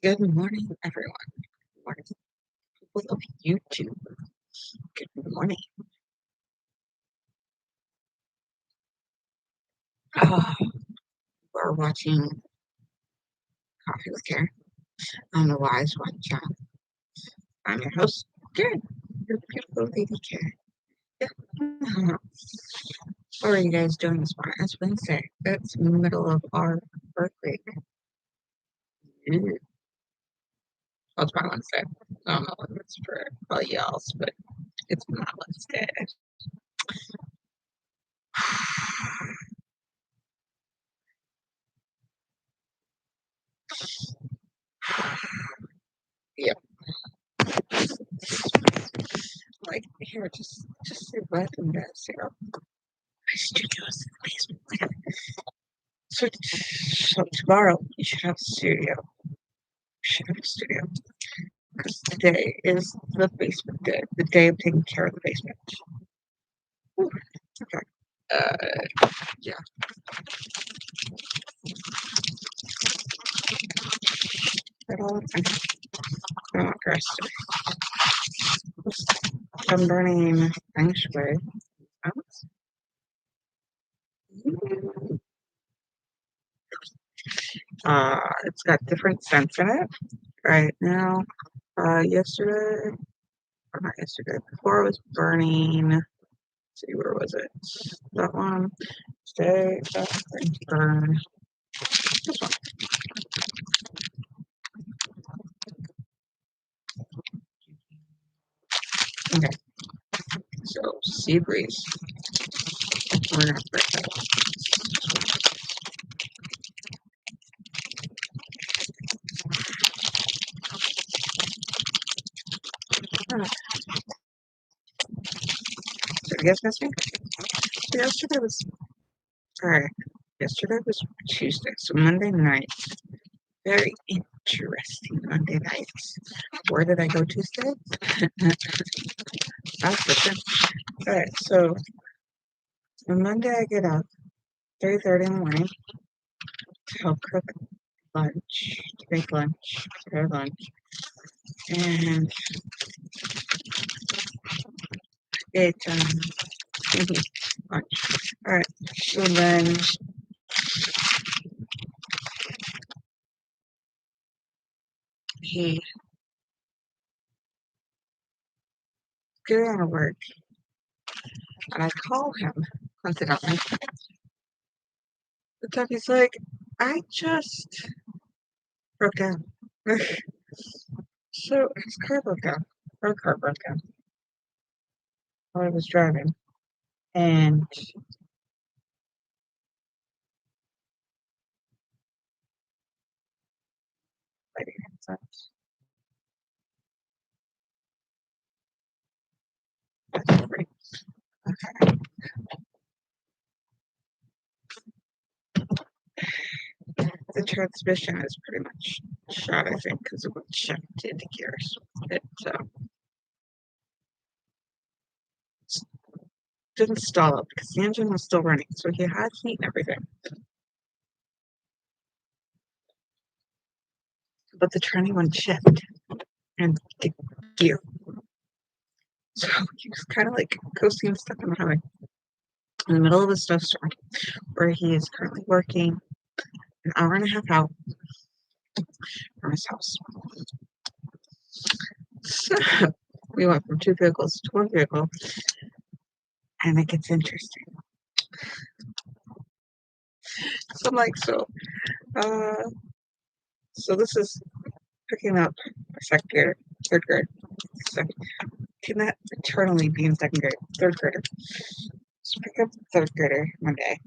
Good morning, everyone. Good morning, people of YouTube. Good morning. Uh, we're watching Coffee with Caren on the Wise One channel. I'm your host, Karen. Your beautiful lady, Karen. Yeah. How are you guys doing this morning? It's Wednesday. It's the middle of our work week. Ooh, well, it's my Wednesday. I don't know what it's for all y'all's, but it's my Wednesday. Yep. Like here, just say what and that's my studio's in the basement. So tomorrow you should have a studio. You should have a studio because today is the basement day. The day of taking care of the basement. Ooh, okay. Yeah. That all the time. I'm not dressed. I'm burning feng shui. It's got different scents in it right now. Yesterday, or not yesterday, before I was burning. Let's see, where was it? That one. Today, that's going to burn this one. Okay, so sea breeze. We're gonna break that up. So you guys missed me? So yesterday was Tuesday, so Monday night. Very interesting Monday night. Where did I go Tuesday? That's different. Alright, so on Monday I get up 3:30 in the morning to help cook lunch, to make lunch, prepare lunch, and it lunch. Alright, so then he get out of work and I call him coincidentally. The time he's like, I just broke down. So his car broke down. Our car broke down while I was driving. And lighting headsets. That's great. Okay. The transmission is pretty much shot, I think, because of what checked into gears. It didn't stall up because the engine was still running, so he had heat and everything. But the tranny wouldn't shift and the gear. So he was kind of like coasting stuck on the highway in the middle of a snowstorm where he is currently working an hour and a half out from his house. So we went from two vehicles to one vehicle, and it gets interesting. So I'm like, so this is picking up second grader, third grade. Second, cannot eternally be in second grade, third grader. So pick up the third grader Monday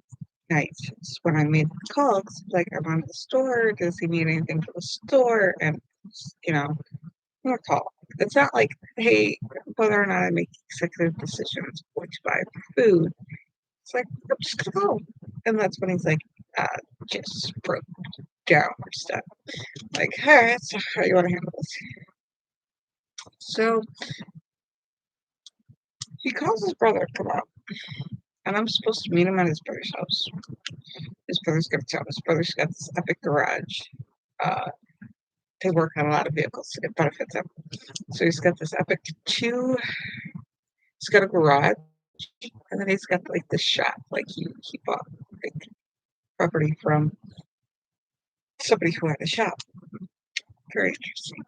night. It's when I made the call. Like, I'm on the store. Does he need anything for the store? And more call. It's not like, hey, whether or not I make executive decisions which buy food. It's like, I'm just gonna go. And that's when he's like, just broke down or stuff. Like, all right, so how do you want to handle this? So he calls his brother to come out. And I'm supposed to meet him at his brother's house. His brother's gonna tell him. His brother's got this epic garage they work on a lot of vehicles to get benefits up. So he's got this Epic 2. He's got a garage, and then he's got like this shop. Like he bought like property from somebody who had a shop. Very interesting.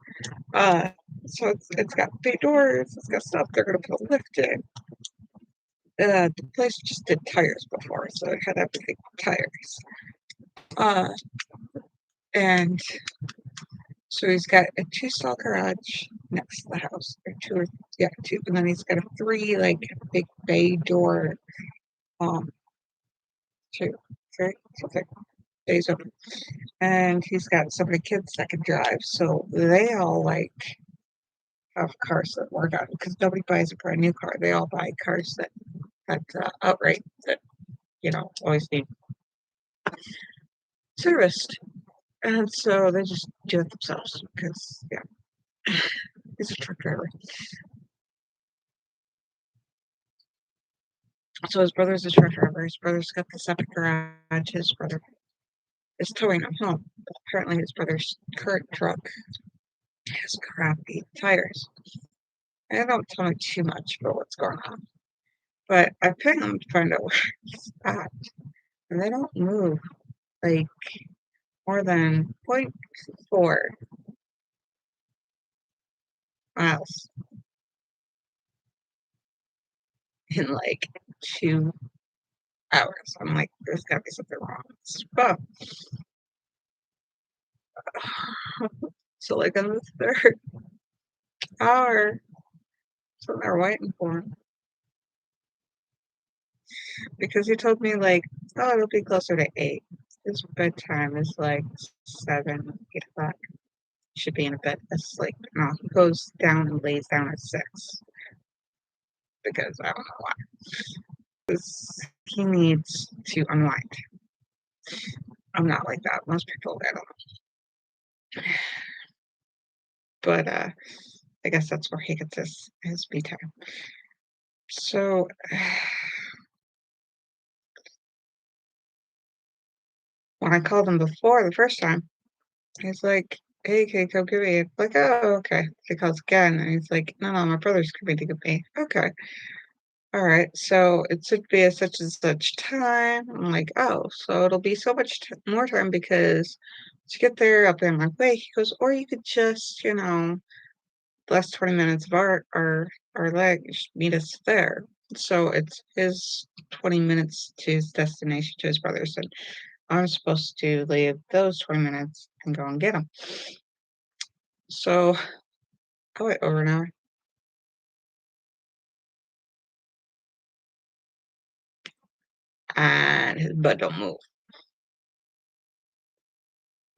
Uh, so it's got big doors. It's got stuff. They're gonna put a lift in. The place just did tires before, so it had everything with tires. Uh, and so he's got a 2-stall garage next to the house, or two, or yeah, two, and then he's got a 3 like big bay door, um, two, three, something, bays open, and he's got so many kids that can drive, so they all like have cars that work on because nobody buys a brand new car. They all buy cars that outright that always need serviced, and so they just do it themselves because he's a truck driver. So his brother's a truck driver. His brother's got the separate garage. His brother is towing him home. But apparently, his brother's current truck has crappy tires. And they don't tell me too much about what's going on. But I ping them to find out where he's at. And they don't move like more than 0.4 miles in like 2 hours. I'm like, there's gotta be something wrong with this phone. So like on the third hour, so they're waiting for him. Because he told me like, oh, it'll be closer to 8. His bedtime is like 7, 8 o'clock. He should be in bed asleep. No, he goes down and lays down at 6 because I don't know why. Because he needs to unwind. I'm not like that. Most people, I don't know. But I guess that's where he gets his me time. So when I called him before the first time, he's like, "Hey, can you come get me?" I'm like, "Oh, okay." He calls again, and he's like, "No, no, my brother's coming to get me." Okay, all right. So it should be at such and such time. I'm like, "Oh, so it'll be so much more time because to get there, I'll be on my way." He goes, "Or you could just, the last 20 minutes of our leg, just meet us there." So it's his 20 minutes to his destination to his brother's, and I'm supposed to leave those 20 minutes and go and get him. So I wait over an hour, and his butt don't move.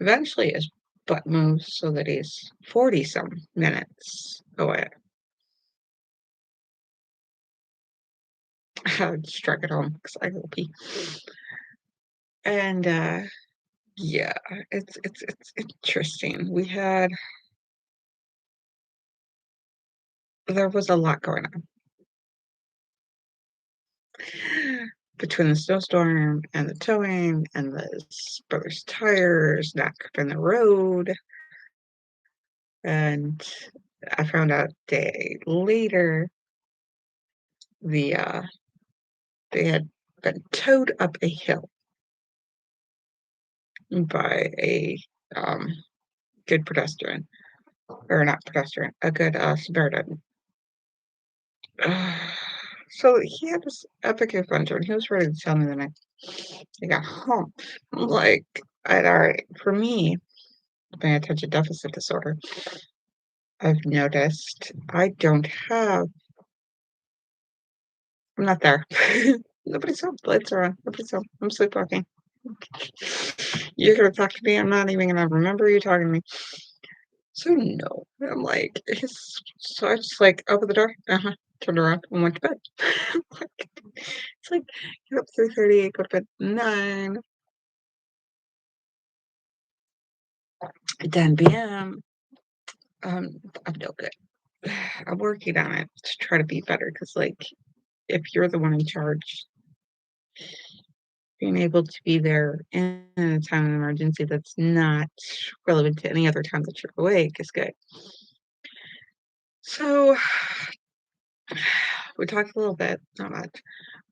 Eventually, his butt moves so that he's 40 some minutes away. I just drag it home because I go pee. And yeah, it's interesting. There was a lot going on between the snowstorm and the towing and the brother's tires not in the road. And I found out a day later the they had been towed up a hill by a um, good pedestrian, or not pedestrian, a good Samaritan. So he had this epic adventure, and he was ready to tell me the night he got home. I'm like, I'd already, for me, my attention deficit disorder, I've noticed I don't have, I'm not there. Nobody's home. Lights are on. Nobody's home. I'm sleepwalking. You're gonna talk to me. I'm not even gonna remember you talking to me. So no, I'm like, so I just like opened the door, turned around and went to bed. Like, it's like get up 3:30, go to bed 9, 10 p.m. I'm no good. I'm working on it to try to be better because like if you're the one in charge, being able to be there in a time of emergency that's not relevant to any other time that you're awake is good. So we talked a little bit, not much,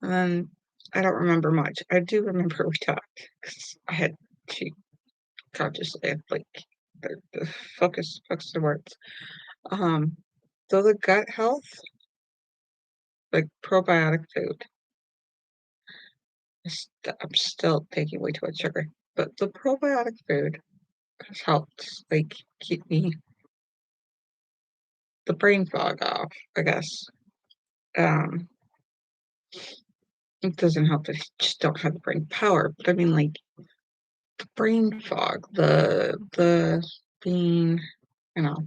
and then I don't remember much. I do remember we talked because I had to consciously like the focus the words. Um, so the gut health, like probiotic food, I'm still taking way too much sugar, but the probiotic food has helped like keep me the brain fog off, I guess. Um, it doesn't help that I just don't have the brain power, but I mean like the brain fog, the being, you know.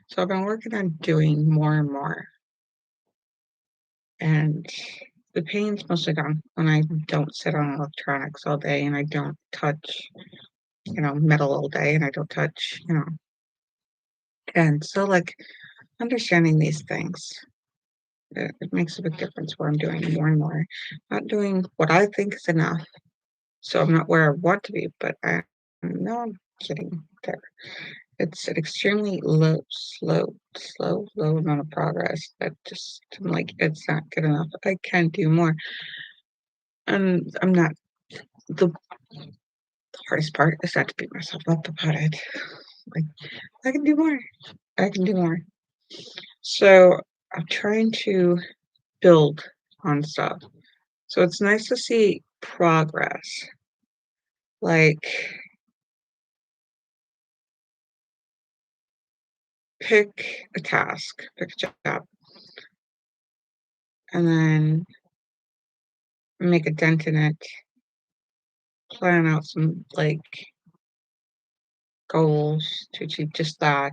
So I've been working on doing more and more, and the pain's mostly gone when I don't sit on electronics all day and I don't touch, metal all day and I don't touch, and so like understanding these things, it makes a big difference where I'm doing more and more. Not doing what I think is enough. So I'm not where I want to be, but I know I'm getting there. It's an extremely low amount of progress that just I'm like, it's not good enough. I can do more. And I'm not the hardest part is not to beat myself up about it. Like I can do more. I can do more. So I'm trying to build on stuff. So it's nice to see progress. Like pick a task, pick a job, and then make a dent in it, plan out some like goals to achieve just that,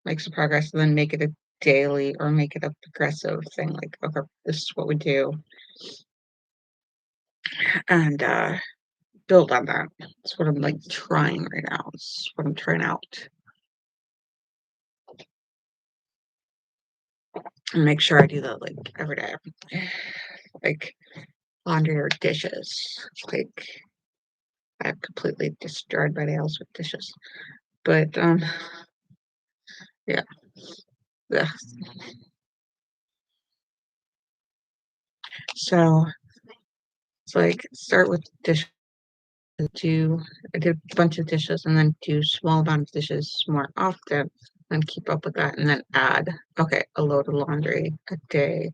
make some progress, and then make it a daily or make it a progressive thing. Like, okay, this is what we do, and build on that. That's what I'm like trying right now. It's what I'm trying out, and make sure I do that like every day, like laundry or dishes. Like I'm completely destroyed by nails with dishes, but yeah, yeah. So it's like start with dishes. Do I did a bunch of dishes and then do small amount of dishes more often and keep up with that and then add, okay, a load of laundry a day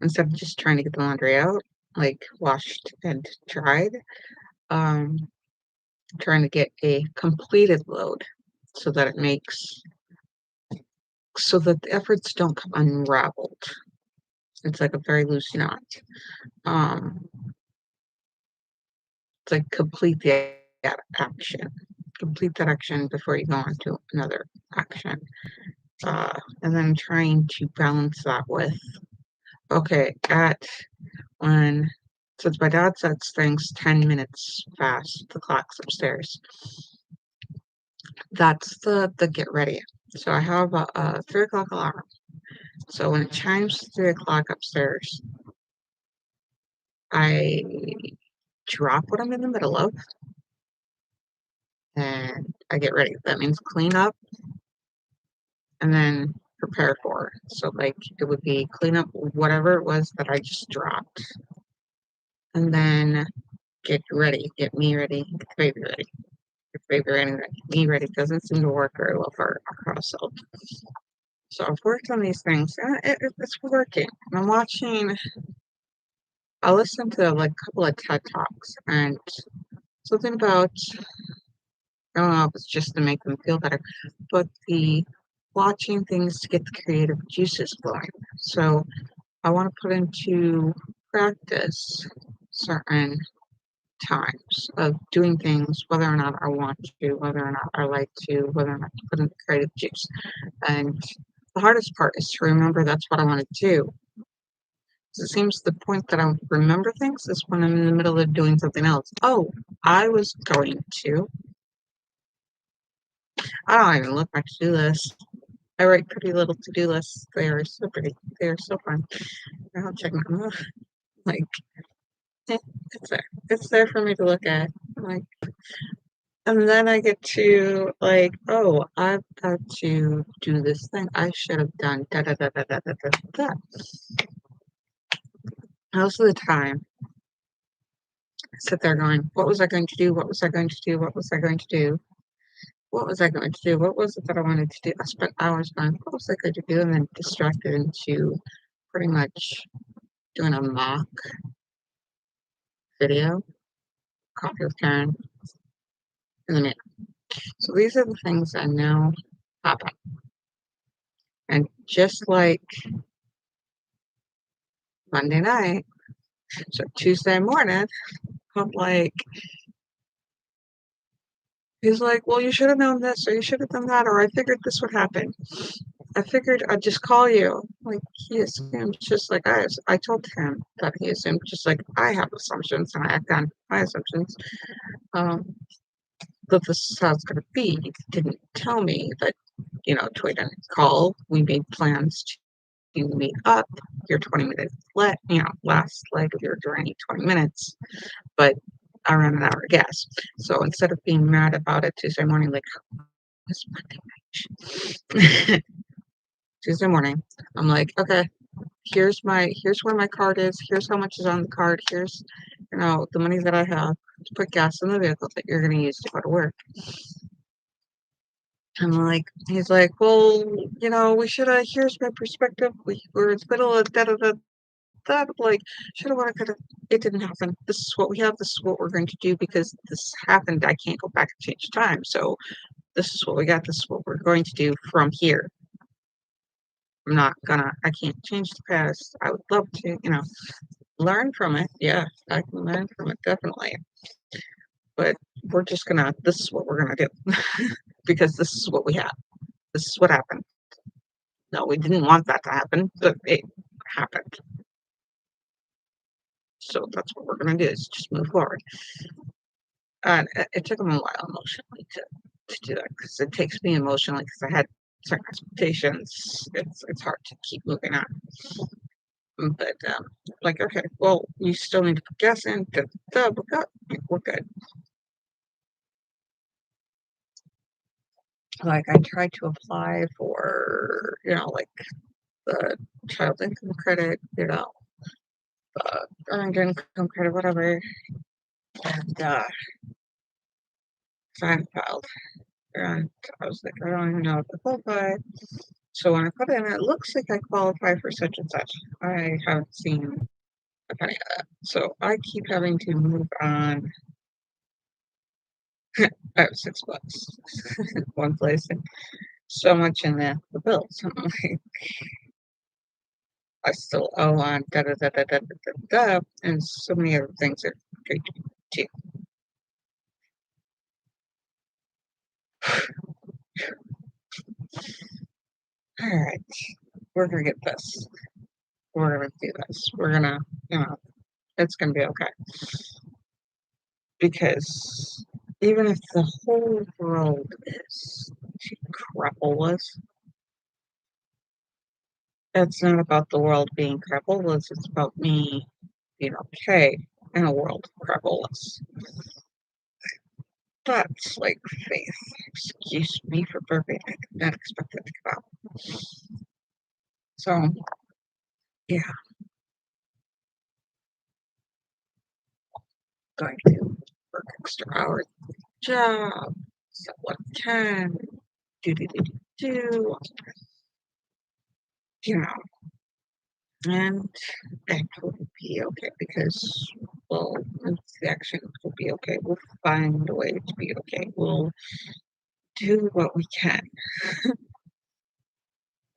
instead of just trying to get the laundry out, like washed and dried. Um, trying to get a completed load so that it makes so that the efforts don't come unraveled. It's like a very loose knot. Um, it's like complete that action. Complete that action before you go on to another action. And then trying to balance that with, okay, at when, since my dad sets things 10 minutes fast, the clock's upstairs, that's the get ready. So I have a 3 o'clock alarm. So when it chimes 3 o'clock upstairs, I drop what I'm in the middle of and I get ready. That means clean up and then prepare for. So like it would be clean up whatever it was that I just dropped. And then get ready, get me ready, get the baby ready. Get the baby ready, get me ready doesn't seem to work very well for our household. So I've worked on these things and it's working. And I listened to like a couple of TED Talks and something about, I don't know if it's just to make them feel better, but the watching things to get the creative juices flowing. So I want to put into practice certain times of doing things, whether or not I want to, whether or not I like to, whether or not to put in the creative juice. And the hardest part is to remember that's what I want to do. 'Cause it seems the point that I remember things is when I'm in the middle of doing something else. Oh, I was going to. I don't even look at my to-do list. I write pretty little to-do lists. They are so pretty. They are so fun. I'll check them out. Like Eh, it's there. It's there for me to look at. Like, and then I get to like, oh, I've got to do this thing. I should have done da da da da da da da da. Most of the time, I sit there going, what was I going to do? What was I going to do? What was I going to do? What was I going to do? What was it that I wanted to do? I spent hours going, what was I going to do? And then distracted into pretty much doing a mock video, coffee with Caren in the minute. So these are the things I know happen. And just like Monday night, so Tuesday morning, I'm like, he's like, well, you should have known this, or you should have done that, or I figured this would happen. I figured I'd just call you. Like, he assumed just like I told him that he assumed just like I have assumptions and I act on my assumptions. Um, that this is how it's going to be. He didn't tell me that, to wait and call. We made plans to meet up. Your 20 minutes last leg of your journey, 20 minutes, but I ran an hour of gas. So instead of being mad about it Tuesday morning, like, this Monday night, Tuesday morning, I'm like, okay, here's where my card is. Here's how much is on the card. Here's, the money that I have to put gas in the vehicle that you're going to use to go to work. I'm like, he's like, well, we should have, here's my perspective. We're in the middle of da da da da. Like, should have, would have, could have. It didn't happen. This is what we have. This is what we're going to do because this happened. I can't go back and change time. So this is what we got. This is what we're going to do from here. I can't change the past. I would love to, learn from it. Yeah, I can learn from it, definitely. But this is what we're gonna do because this is what we have. This is what happened. No, we didn't want that to happen, but it happened. So that's what we're gonna do is just move forward. And it took him a while emotionally to do that because it takes me emotionally because I had certain expectations. It's hard to keep moving on. But like, okay, well, you still need to put gas in. Da, da, we're good. Like, I tried to apply for, like the child income credit, earned income credit, whatever, and so I filed. And I was like, I don't even know if I qualify. So when I put in, it looks like I qualify for such and such. I haven't seen a penny of that. So I keep having to move on. I have $6 one place and so much in the bills. I'm like, I still owe on da da da da da da da da, and so many other things are going to too. All right, we're gonna get this. We're gonna do this. We're gonna, it's gonna be okay. Because even if the whole world is to crapulous, it's not about the world being crapulous. It's about me being okay in a world crapulous. That's like faith. Excuse me for burping. I did not expect that to come out. So, yeah, going to work extra hours, job, so what can, do, do, do, you know, and it will be okay because, well, the action will be okay. We'll find a way to be okay. We'll do what we can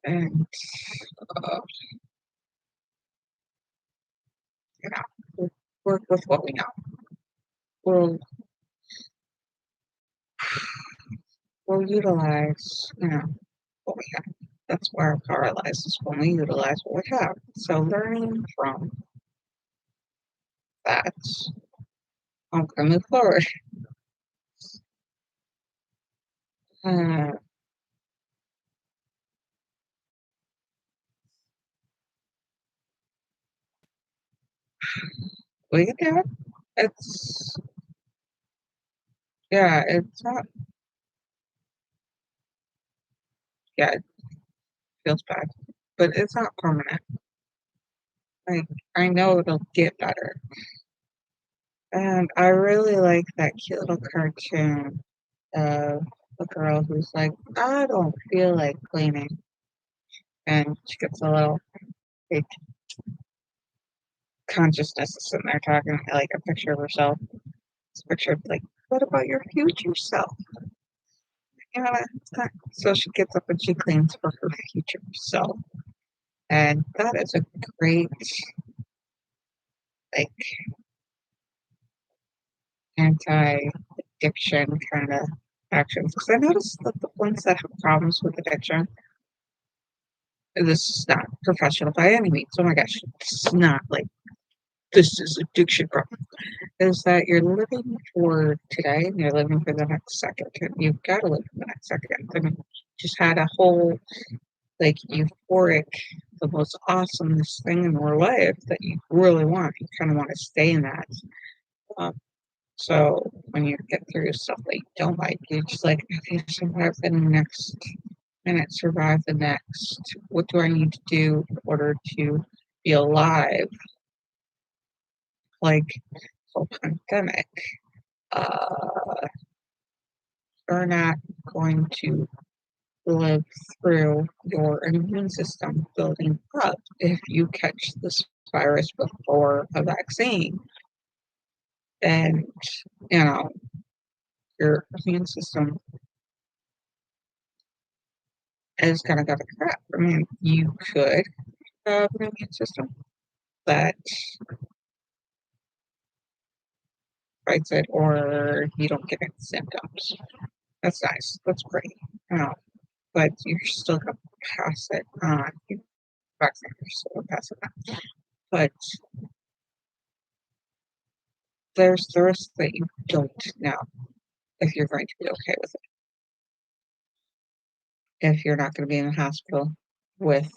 and, uh, we'll work with what we know. We'll, we'll utilize, what we have. That's where our power lies, is when we utilize what we have. So learning from that, I'm gonna move forward. Uh, we can do it. It's yeah, it's not yeah, it feels bad, but it's not permanent. Like, I know it'll get better. And I really like that cute little cartoon of a girl who's like, "I don't feel like cleaning," and she gets a little, like, consciousness is sitting there talking, like, a picture of herself. It's a picture of, like, "What about your future self?" You know, it's not so she gets up and she cleans for her future self, and that is a great, like, anti-addiction kinda actions. Because I noticed that the ones that have problems with addiction, this is not professional by any means, oh my gosh, it's not like, "This is addiction problem," is that you're living for today and you're living for the next second, and you've gotta live for the next second. I mean, just had a whole, like, euphoric, the most awesomest thing in your life that you really want, you kinda wanna stay in that, um, so when you get through stuff that you don't like, you're just like, "Okay, survive the next minute, survive the next. What do I need to do in order to be alive?" Like, whole pandemic, uh, you're not going to live through your immune system building up if you catch this virus before a vaccine. And, you know, your immune system is gonna go to crap. I mean, you could have an immune system that fights it or you don't get any symptoms. That's nice. That's great. Um, but you're still gonna pass it on. You vaccine, you're still gonna pass it on. But there's the risk that you don't know if you're going to be okay with it. If you're not gonna be in the hospital with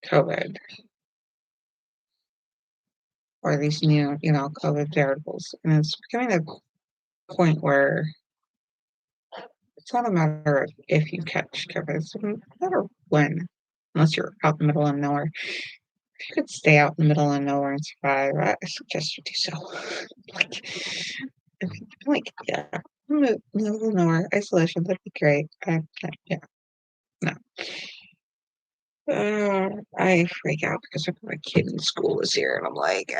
COVID or these new, COVID variables. And it's becoming a point where it's not a matter of if you catch COVID, it's a matter of when, unless you're out in the middle of nowhere. If you could stay out in the middle of nowhere and survive, I suggest you do so. Like, if you like, yeah, middle of nowhere, isolation, that'd be great. Yeah, no. I freak out because my kid in school is here, and I'm like,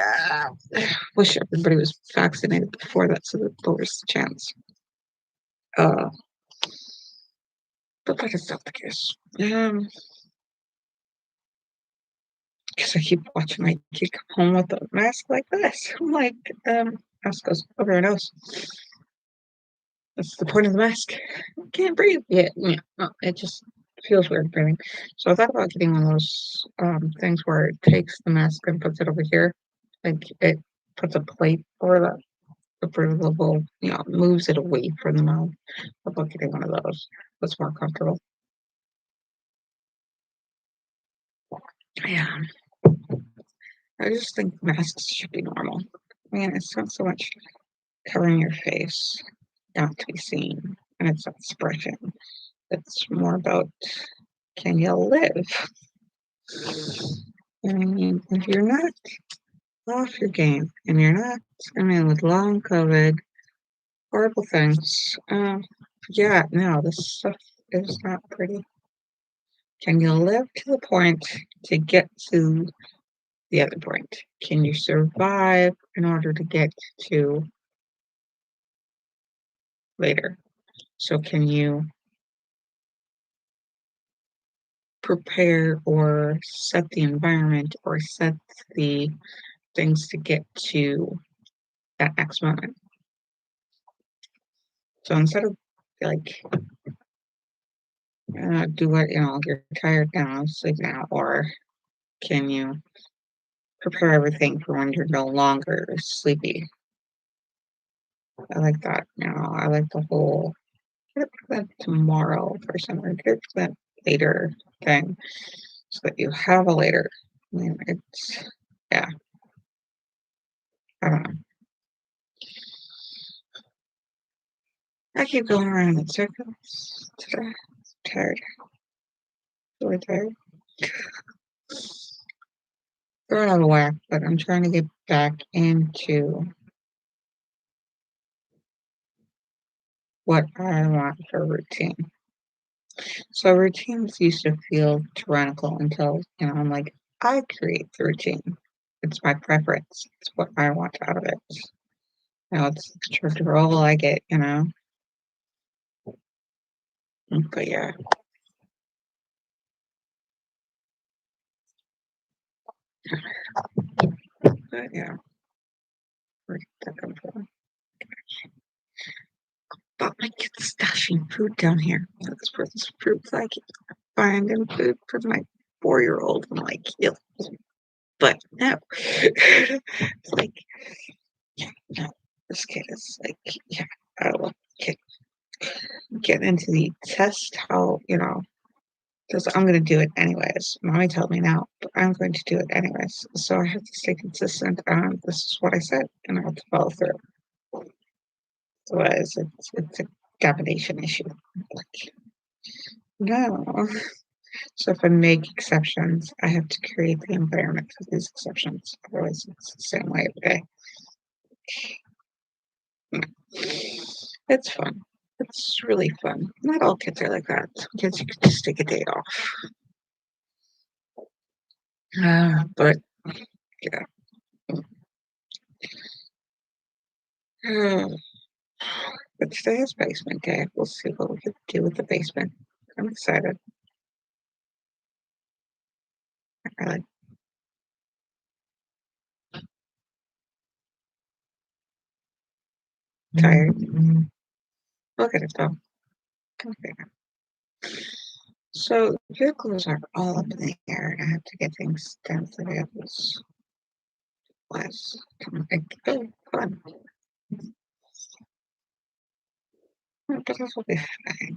wish everybody was vaccinated before that, so that lowers the chance. Uh, but that is not the case. Because I keep watching my kid come home with a mask like this. I'm like, mask goes over your nose. That's the point of the mask. You can't breathe. Yeah, yeah. No, it just feels weird breathing. So I thought about getting one of those things where it takes the mask and puts it over here. Like it puts a plate over the breathable, moves it away from the mouth. I thought about getting one of those. That's more comfortable. Yeah. I just think masks should be normal. I mean, it's not so much covering your face not to be seen, and it's not spreading. It's more about, can you live? I mean, if you're not off your game and you're not, with long COVID, horrible things, yeah, no, this stuff is not pretty. Can you live to the point to get to the other point? Can you survive in order to get to later? So, can you prepare or set the environment or set the things to get to that next moment? So instead of like, do what, you're tired now, sleep now, or can you prepare everything for when you're no longer sleepy? I like that. I like the whole get it for that tomorrow person or get it for that later thing so that you have a later. I mean, it's, yeah, I don't know. I keep going around in circles today. I'm tired. Really tired. Thrown out of whack, but I'm trying to get back into what I want for routine. So routines used to feel tyrannical until, I'm like, I create the routine. It's my preference. It's what I want out of it. It's the sort of role I get. But yeah, but yeah, where did that come from? But my kid's stashing food down here. That's where this fruit's like finding food for my 4-year-old. I'm like, ew. But no. It's like, yeah, no. This kid is like, yeah, I will get into the test how, because I'm going to do it anyways. Mommy told me now, but I'm going to do it anyways. So I have to stay consistent. And this is what I said, and I have to follow through. Otherwise, it's a domination issue. Like, no. So if I make exceptions, I have to create the environment for these exceptions. Otherwise, it's the same way every day. It's fun. It's really fun. Not all kids are like that. Some kids you could just take a day off. But yeah. But today is basement day. We'll see what we can do with the basement. I'm excited. I'm really tired. Look at it though. Okay. So vehicles are all up in the air, and I have to get things done for the vehicles. Less. I'm like, oh, fun. But this will be fine.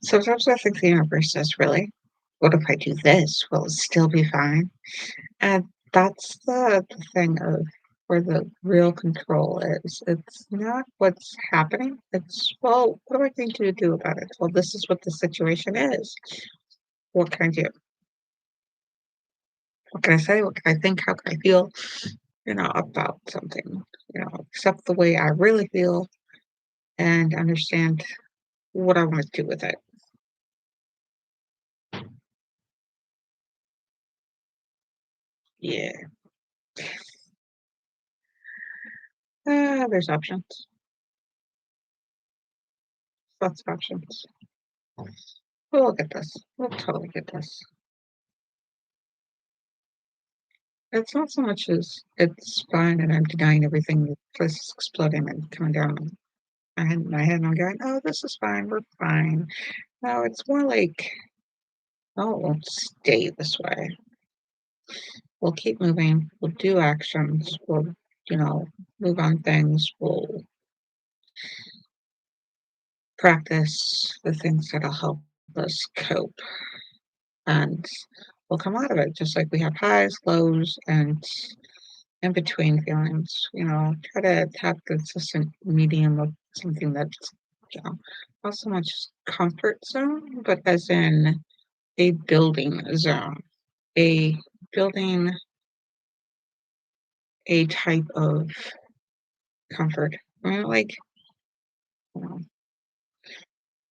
Sometimes I think the universe says, really? What if I do this? Will it still be fine? And that's the thing of where the real control is. It's not what's happening. It's, well, what am I going to do about it? Well, this is what the situation is. What can I do? What can I say? What can I think? How can I feel, about something? Accept the way I really feel and understand what I want to do with it. Yeah. There's options. Lots of options. We'll get this. We'll totally get this. It's not so much as it's fine and I'm denying everything, the place is exploding and coming down on my head, and I'm going, "Oh, this is fine, we're fine." No, it's more like, "Oh, it won't stay this way. We'll keep moving, we'll do actions, we'll, move on things, we'll practice the things that'll help us cope, and we'll come out of it just like we have highs, lows, and in between feelings, try to have consistent medium of something that's, not so much comfort zone, but as in a building zone, a building a type of comfort. I mean, like, you know.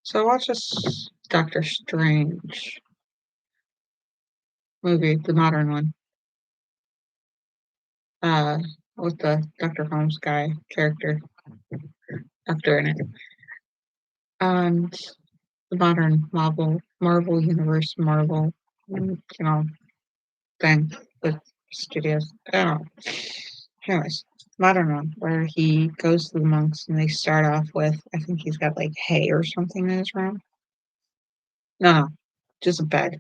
So I watched this Doctor Strange movie, the modern one, uh, with the Dr. Holmes guy character actor in it. And the modern Marvel universe, Marvel, thing with studios. I don't know. Anyways, modern one where he goes to the monks and they start off with, I think he's got like hay or something in his room. No, no, just a bed.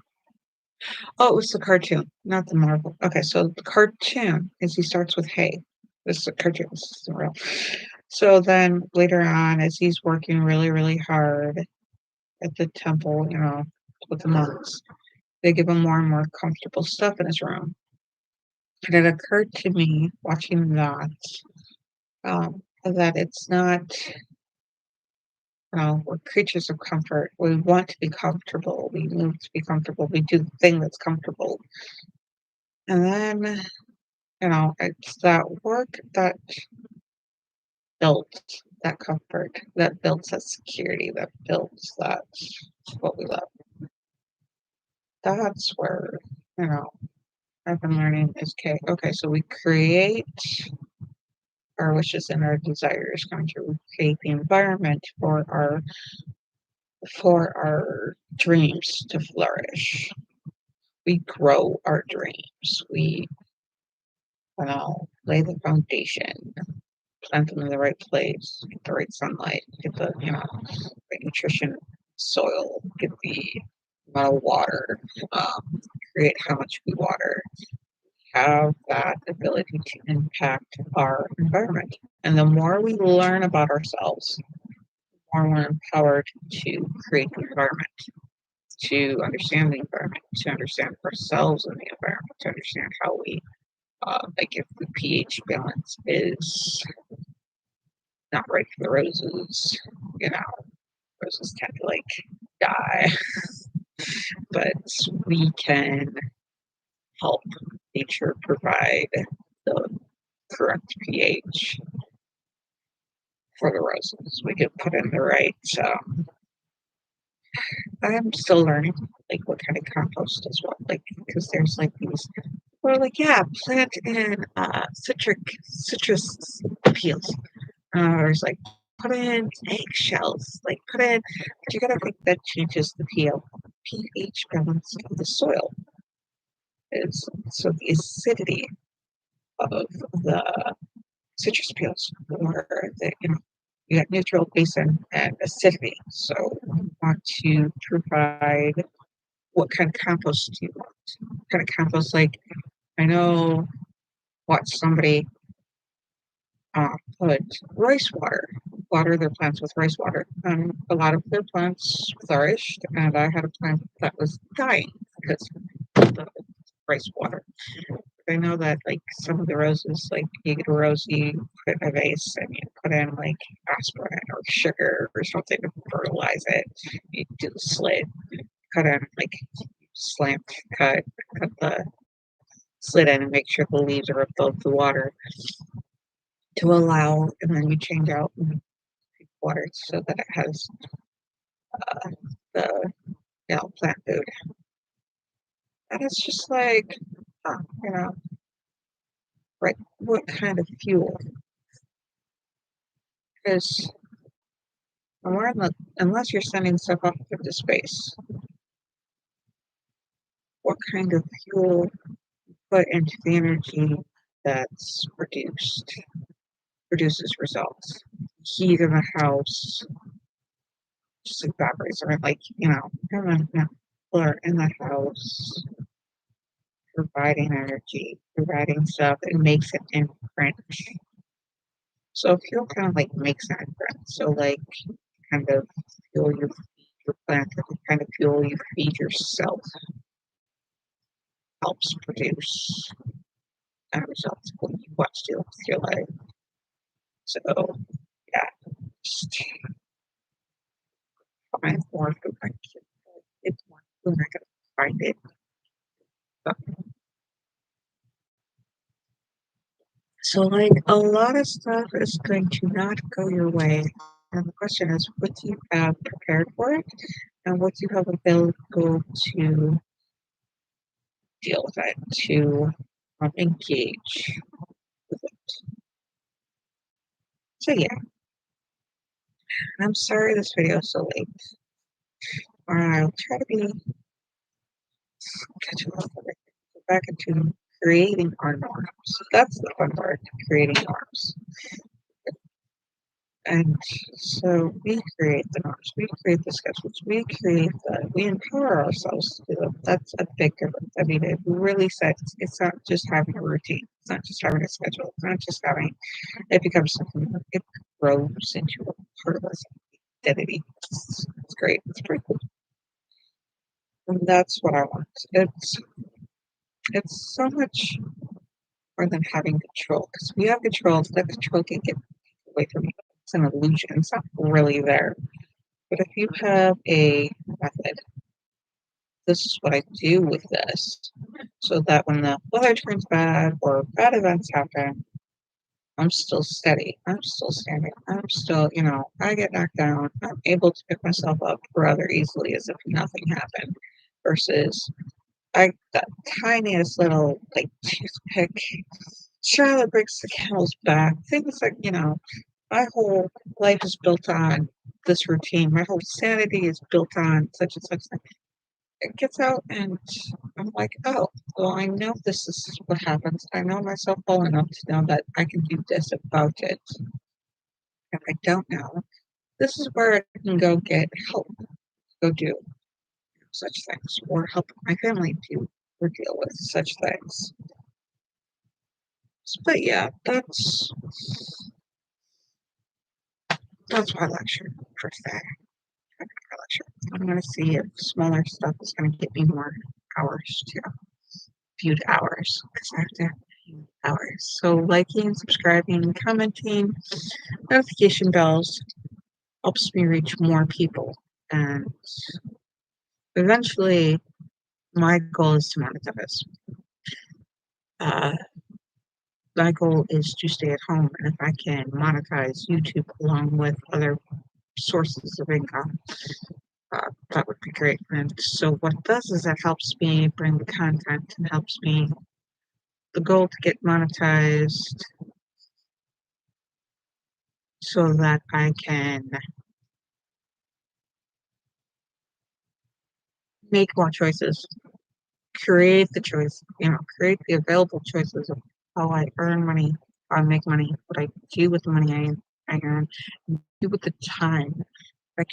Oh, it was the cartoon, not the Marvel. Okay, so the cartoon is he starts with hay. This is a cartoon. This isn't real. So then later on, as he's working really, really hard at the temple, with the monks, they give him more and more comfortable stuff in his room. And it occurred to me watching that it's not, we're creatures of comfort. We want to be comfortable. We move to be comfortable. We do the thing that's comfortable. And then, it's that work that builds that comfort, that builds that security, that builds that what we love. That's where, you know, I've been learning is okay, so we create our wishes and our desires come true. We create the environment for our dreams to flourish. We grow our dreams. We, lay the foundation, plant them in the right place, get the right sunlight, get the, right nutrition, soil, get the amount of water, create how much we water, have that ability to impact our environment. And the more we learn about ourselves, the more we're empowered to create the environment, to understand the environment, to understand ourselves in the environment, to understand how we, like if the pH balance is not right for the roses, you know, roses tend to like die, but we can help nature provide the correct pH for the roses. We could put in the right. I'm still learning, like what kind of compost as well, like because there's like these. Or like yeah, plant in citrus peels. Or it's like put in eggshells. Like put in, but you gotta think that changes the pH balance of the soil. Is so the acidity of the citrus peels, or the you got neutral, base, and acidity. So we want to provide what kind of compost do you want? What kind of compost? Like I know watch somebody put rice water their plants with rice water, and a lot of their plants flourished. And I had a plant that was dying because of the rice water. I know that like some of the roses, like you get a rose, you put in a vase and you put in like aspirin or sugar or something to fertilize it. You do the slit, cut in like slant cut the slit in and make sure the leaves are above the water to allow, and then you change out and water so that it has the plant food. And it's just like, uh, you know, right? What kind of fuel? Because unless you're sending stuff off into space, what kind of fuel put into the energy that's produces results? Heat in the house just evaporates, or like or in the house, providing energy, providing stuff, it makes an imprint. So fuel kind of like makes an imprint. So like kind of fuel you feed your plant, the kind of fuel you feed yourself helps produce results what you want to do with your life. So yeah, just find more food. It's more food. I gotta find it. But, so like a lot of stuff is going to not go your way. And the question is, what do you have prepared for it? And what you have available to deal with it, to engage with it. So yeah, I'm sorry this video is so late. I'll try to be catching up with it. Go back into creating our norms. That's the fun part, creating norms. And so we create the norms, we create the schedules, we empower ourselves to do them. That's a big difference. I mean, it really says it's not just having a routine, it's not just having a schedule, it's not just having it becomes something that it grows into a part of us identity. It's great. It's pretty cool. And that's what I want. It's so much more than having control. Because we have control, that control can get away from you. It's an illusion. It's not really there. But if you have a method, this is what I do with this, so that when the weather turns bad or bad events happen, I'm still steady. I'm still standing. I'm still, I get knocked down. I'm able to pick myself up rather easily as if nothing happened. Versus that tiniest little like toothpick straw that breaks the camel's back. Things like, my whole life is built on this routine. My whole sanity is built on such and such thing. It gets out and I'm like, oh, well, I know this is what happens. I know myself well enough to know that I can do this about it. If I don't know, this is where I can go get help, go do such things, or help my family do or deal with such things. But yeah, that's my lecture for today. My lecture. I'm gonna see if smaller stuff is gonna get me more hours too. Viewed hours because I have to have viewed hours. So liking, subscribing, commenting, notification bells helps me reach more people, and eventually my goal is to monetize. Uh, my goal is to stay at home, and if I can monetize YouTube along with other sources of income, that would be great. And so what it does is it helps me bring the content and helps me the goal to get monetized so that I can make more choices, create the choice, create the available choices of how I earn money, how I make money, what I do with the money I earn, do with the time I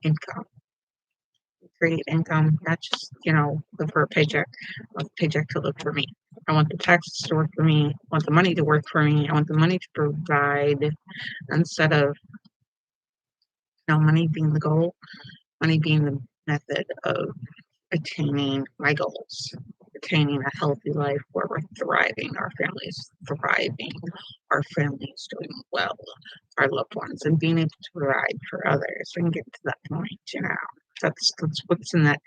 income. Create income, not just, look for a paycheck. I want the paycheck to look for me. I want the taxes to work for me. I want the money to work for me. I want the money to provide instead of, money being the goal, money being the method of attaining my goals, attaining a healthy life where we're thriving, our families thriving, our families doing well, our loved ones, and being able to provide for others and get to that point. That's what's in that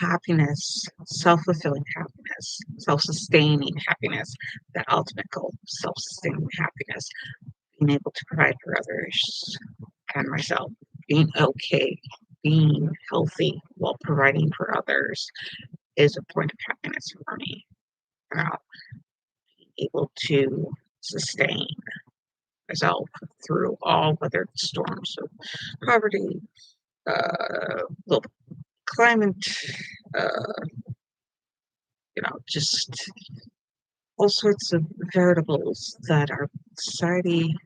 happiness, self-fulfilling happiness, self-sustaining happiness, that ultimate goal, self-sustaining happiness, being able to provide for others and myself, being okay, being healthy while providing for others is a point of happiness for me. Being able to sustain myself through all weather storms of poverty, global climate, uh, just all sorts of variables that our society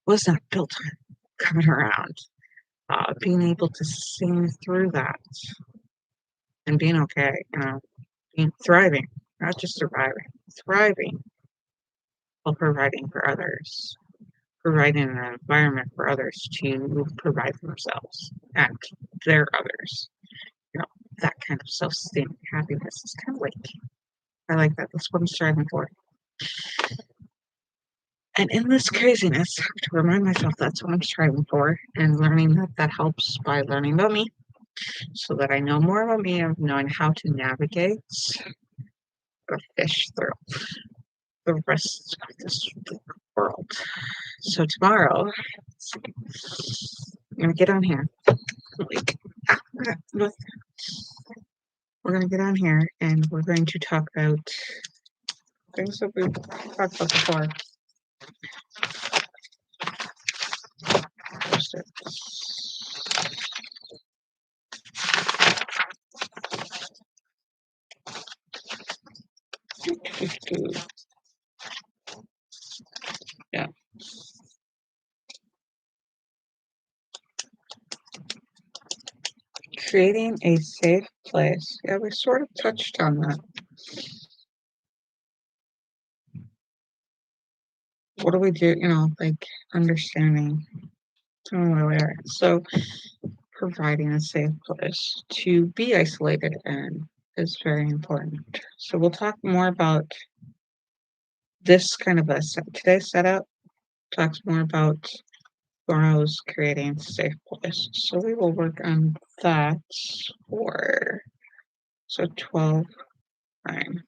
was not built on coming around. Being able to sing through that and being okay, being thriving, not just surviving, thriving while providing for others, providing an environment for others to provide for themselves and their others. You know, that kind of self-sustaining happiness is kind of like, I like that. That's what I'm striving for. And in this craziness, I have to remind myself that's what I'm striving for, and learning that helps by learning about me so that I know more about me and knowing how to navigate or fish through the rest of this world. So tomorrow, I'm gonna get on here. Like, we're gonna get on here and we're going to talk about things that we've talked about before. Yeah. Creating a safe place. Yeah, we sort of touched on that. What do we do? Like understanding where we are. So providing a safe place to be isolated in is very important. So we'll talk more about this kind of today's setup talks more about tomorrow's creating a safe place. So we will work on that for 12:09.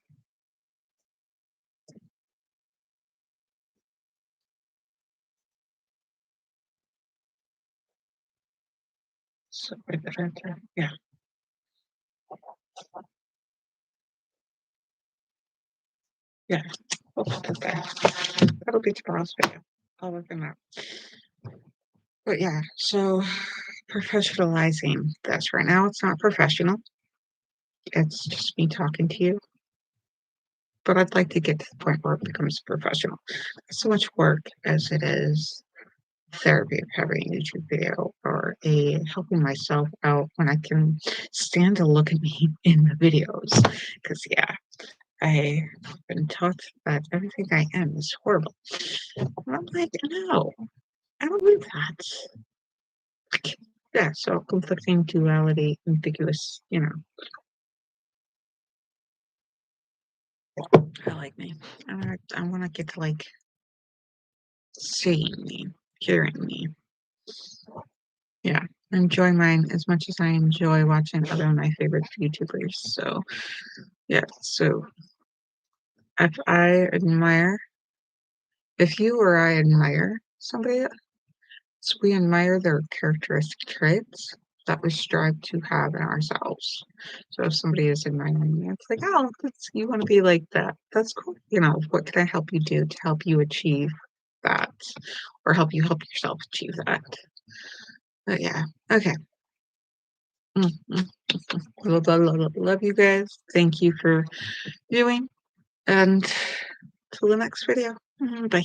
So yeah. Yeah, we'll put that there. That'll be tomorrow's video. I'll work on that. But yeah, so professionalizing this right now, it's not professional. It's just me talking to you. But I'd like to get to the point where it becomes professional. It's so much work as it is therapy of having a YouTube video or a helping myself out when I can stand to look at me in the videos. Because yeah, I've been taught that everything I am is horrible. And I'm like, no, I don't believe that. Like, yeah, so conflicting duality, ambiguous, I like me. I want to get to like seeing me, hearing me. Yeah, enjoy mine as much as I enjoy watching other of my favorite YouTubers. So yeah, so if I admire, if you or I admire somebody, so we admire their characteristic traits that we strive to have in ourselves. So if somebody is admiring me, it's like, oh, you want to be like that. That's cool. What can I help you do to help you achieve that, or help you help yourself achieve that? But yeah, okay. Mm, mm, love you guys. Thank you for viewing, and till the next video. Bye.